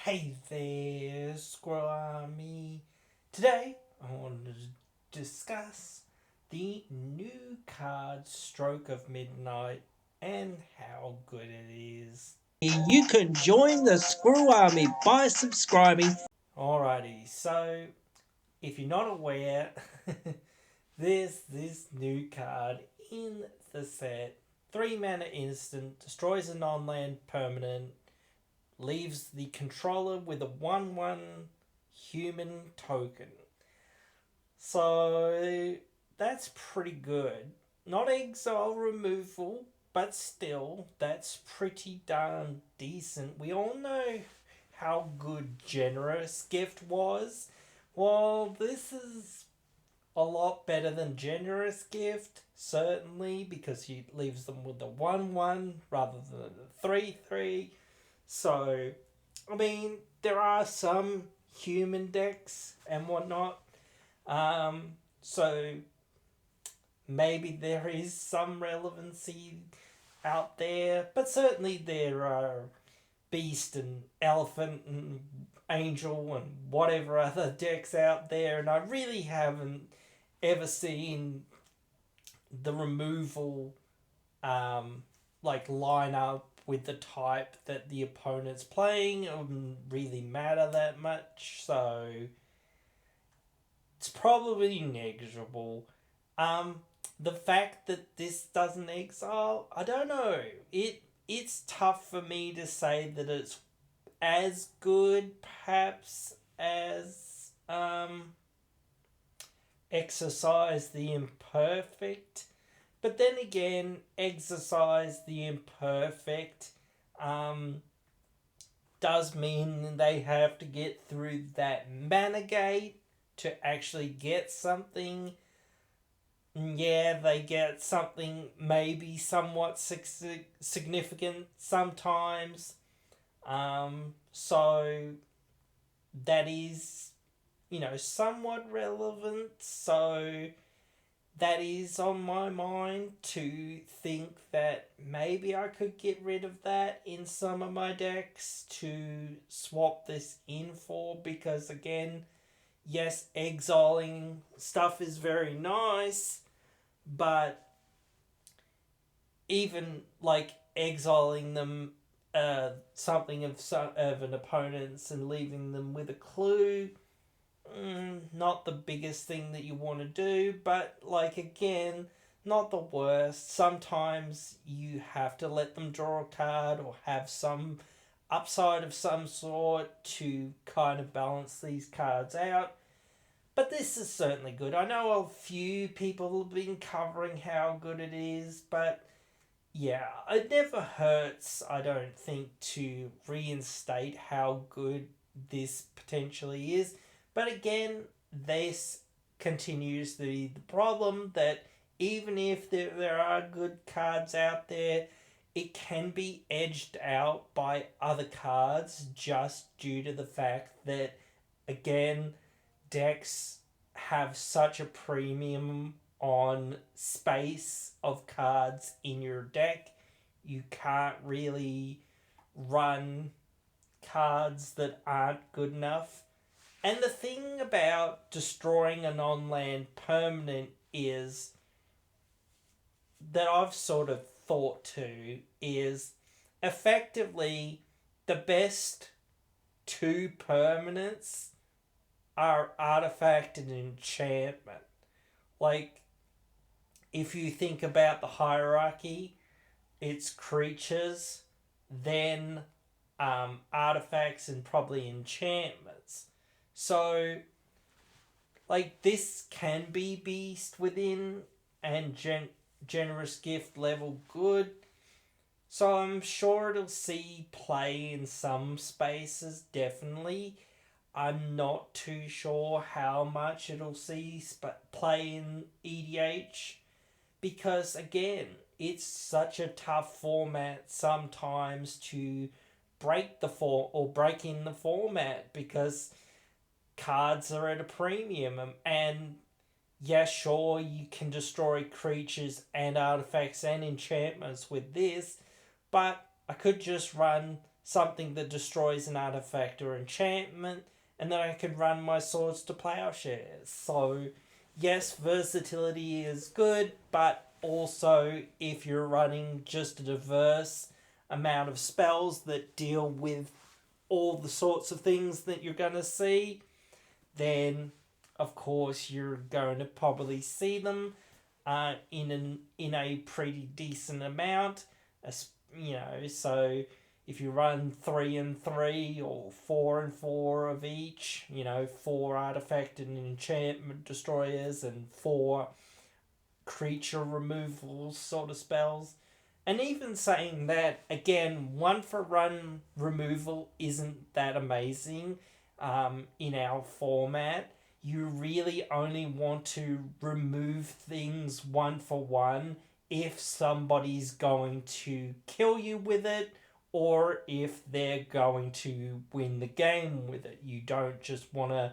Hey there, Squirrel Army. Today, I wanted to discuss the new card Stroke of Midnight and how good it is. You can join the Squirrel Army by subscribing. Alrighty, so if you're not aware, there's this new card in the set. 3 mana instant, destroys a non land permanent, leaves the controller with a 1/1 human token. So that's pretty good. Not exile removal, but still, that's pretty darn decent. We all know how good Generous Gift was. Well, this is a lot better than Generous Gift, certainly, because he leaves them with a 1/1 rather than a 3/3. So, I mean, there are some human decks and whatnot. So maybe there is some relevancy out there, but certainly there are Beast and Elephant and Angel and whatever other decks out there, and I really haven't ever seen the removal like line up with the type that the opponent's playing. It wouldn't really matter that much, so it's probably negligible. The fact that this doesn't exile, I don't know. It's tough for me to say that it's as good, perhaps, as Exercise the Imperfect. But then again, Exercise the Imperfect um, does mean they have to get through that mana gate to actually get something. Yeah, they get something maybe somewhat significant sometimes. So that is, somewhat relevant. So that is on my mind to think that maybe I could get rid of that in some of my decks to swap this in for, because again, yes, exiling stuff is very nice, but even like exiling them something of an opponent's and leaving them with a clue, not the biggest thing that you want to do, but like again, not the worst. Sometimes you have to let them draw a card or have some upside of some sort to kind of balance these cards out. But this is certainly good. I know a few people have been covering how good it is, but yeah, it never hurts, I don't think, to reinstate how good this potentially is. But again, this continues the problem that even if there are good cards out there, it can be edged out by other cards just due to the fact that, again, decks have such a premium on space of cards in your deck. You can't really run cards that aren't good enough. And the thing about destroying a non land permanent is that I've sort of thought to is effectively the best two permanents are artifact and enchantment. Like, if you think about the hierarchy, it's creatures, then artifacts, and probably enchantments. So, like, this can be beast within and generous gift level good. So I'm sure it'll see play in some spaces, definitely. I'm not too sure how much it'll see play in EDH, because again, it's such a tough format sometimes to break in the format, because cards are at a premium, and yeah, sure, you can destroy creatures and artifacts and enchantments with this, but I could just run something that destroys an artifact or enchantment, and then I can run my swords to plowshares. So, yes, versatility is good, but also if you're running just a diverse amount of spells that deal with all the sorts of things that you're going to see, then of course you're going to probably see them in a pretty decent amount. So if you run 3 and 3 or 4 and 4 of each, 4 artifact and enchantment destroyers and 4 creature removal sort of spells. And even saying that, again, 1 for 1 removal isn't that amazing in our format. You really only want to remove things 1 for 1 if somebody's going to kill you with it or if they're going to win the game with it. You don't just want to,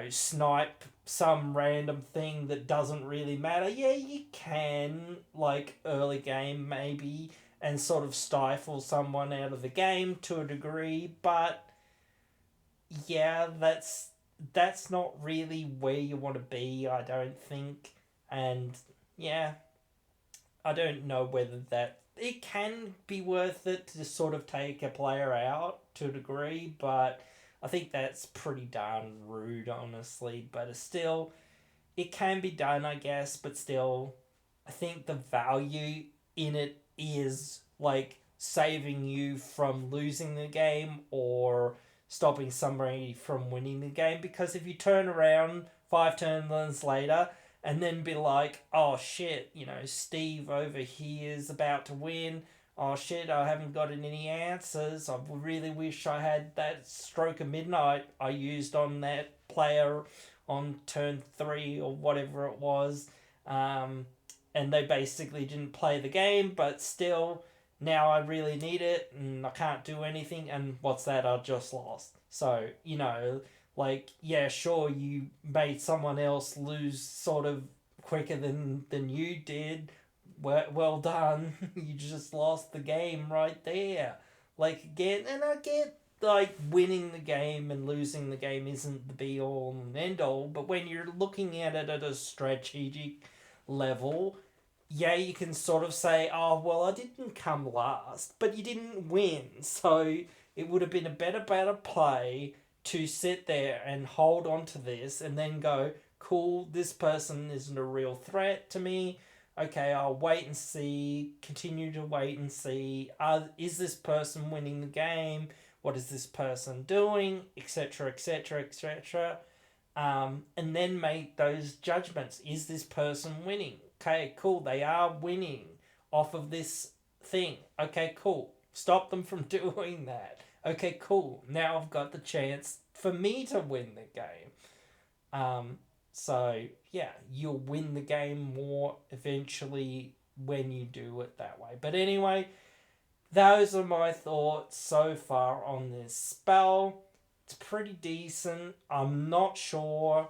snipe some random thing that doesn't really matter. Yeah, you can, like early game maybe, and sort of stifle someone out of the game to a degree, but yeah, that's not really where you want to be, I don't think. And yeah, I don't know whether that it can be worth it to sort of take a player out to a degree, but I think that's pretty darn rude, honestly. But still, it can be done, I guess. But still, I think the value in it is like saving you from losing the game or stopping somebody from winning the game. Because if you turn around 5 turns later and then be like, oh shit, Steve over here is about to win. Oh shit, I haven't gotten any answers. I really wish I had that stroke of midnight I used on that player on turn 3 or whatever it was. And they basically didn't play the game, but still, now I really need it and I can't do anything. And what's that? I just lost. So, like, yeah, sure, you made someone else lose sort of quicker than you did. Well done. You just lost the game right there. Like, again, and I get, like, winning the game and losing the game isn't the be all and end all, but when you're looking at it at a strategic level, yeah, you can sort of say, oh, well, I didn't come last, but you didn't win. So it would have been a better play to sit there and hold on to this and then go, cool, this person isn't a real threat to me. Okay, I'll wait and see, continue to wait and see. Is this person winning the game? What is this person doing? Etc., etc., etc. And then make those judgments. Is this person winning? Okay, cool, they are winning off of this thing. Okay, cool. Stop them from doing that. Okay, cool. Now I've got the chance for me to win the game. So, yeah, you'll win the game more eventually when you do it that way. But anyway, those are my thoughts so far on this spell. It's pretty decent. I'm not sure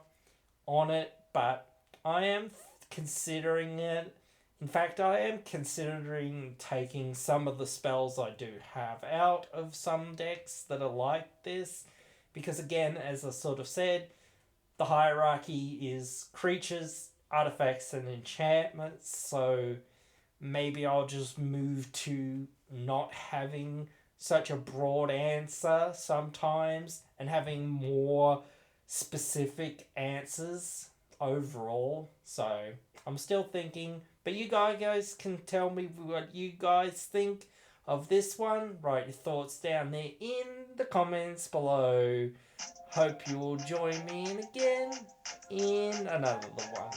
on it, but I am considering it. In fact, I am considering taking some of the spells I do have out of some decks that are like this. Because again, as I sort of said, the hierarchy is creatures, artifacts, and enchantments. So maybe I'll just move to not having such a broad answer sometimes and having more specific answers overall. So I'm still thinking, but you guys can tell me what you guys think of this one. Write your thoughts down there in the comments below. Hope you will join me in again in another one.